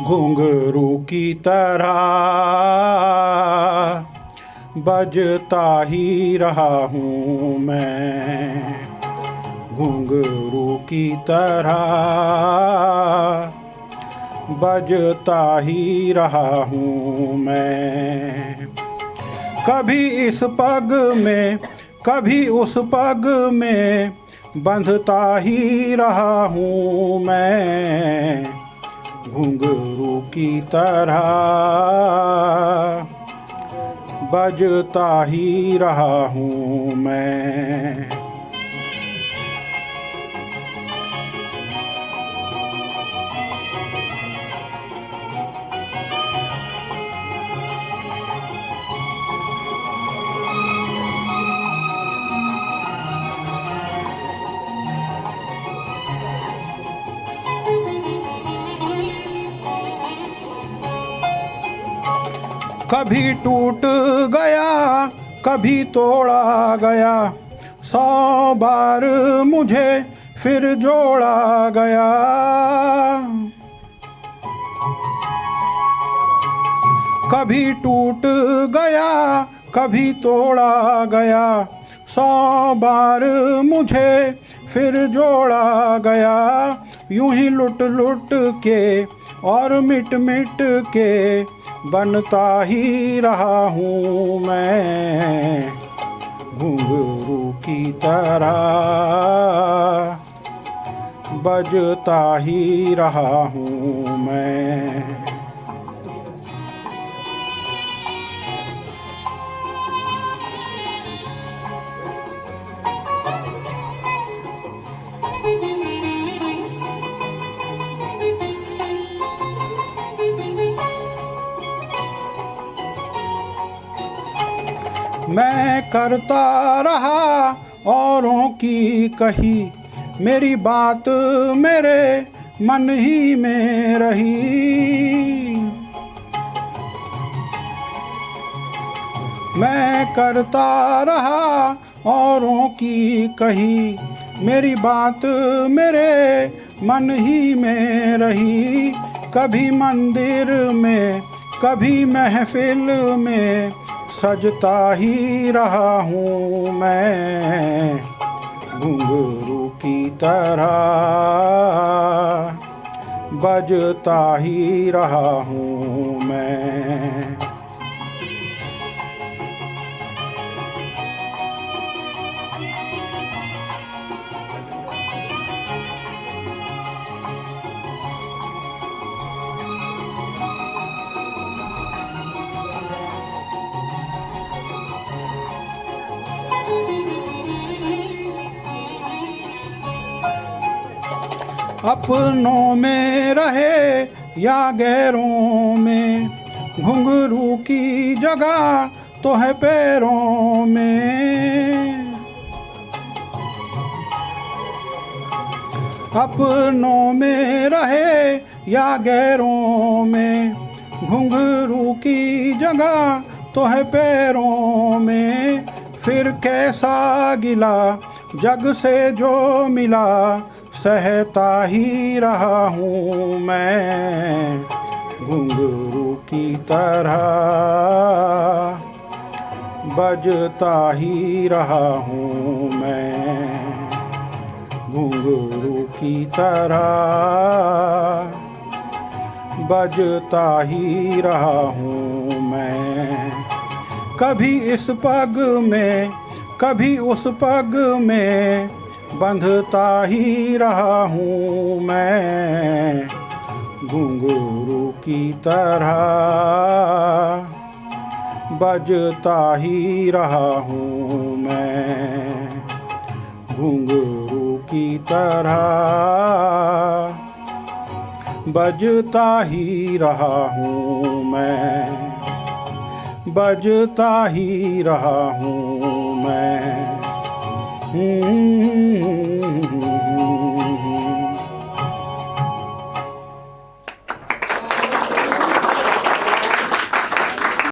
घुंघरू की तरह बजता ही रहा हूँ मैं, घुंघरू की तरह बजता ही रहा हूँ मैं। कभी इस पग में कभी उस पग में बंधता ही रहा हूँ मैं, घुंघरू की तरह बजता ही रहा हूँ मैं। कभी टूट गया कभी तोड़ा गया, 100 बार मुझे फिर जोड़ा गया। कभी टूट गया कभी तोड़ा गया, 100 बार मुझे फिर जोड़ा गया। यूं ही लुट लुट के और मिट मिट के बनता ही रहा हूँ मैं, घुंघरू की तरह बजता ही रहा हूँ मैं। मैं करता रहा औरों की कही, मेरी बात मेरे मन ही में रही। मैं करता रहा औरों की कही, मेरी बात मेरे मन ही में रही। कभी मंदिर में कभी महफिल में सजता ही रहा हूँ मैं, घुंघरू की तरह बजता ही रहा हूँ मैं। अपनों में रहे या गैरों में, घुंघरू की जगह तो है पैरों में। अपनों में रहे या गैरों में, घुंघरू की जगह तो है पैरों में। फिर कैसा गिला जग से जो मिला, सहता ही रहा हूँ मैं, घुंघरू की तरह बजता ही रहा हूँ मैं, घुंघरू की तरह बजता ही रहा हूँ मैं। कभी इस पग में कभी उस पग में बंधता ही रहा हूँ मैं, घुंघरू की तरह बजता ही रहा हूँ मैं, घुंघरू की तरह बजता ही रहा हूँ मैं, बजता ही रहा हूँ मैं।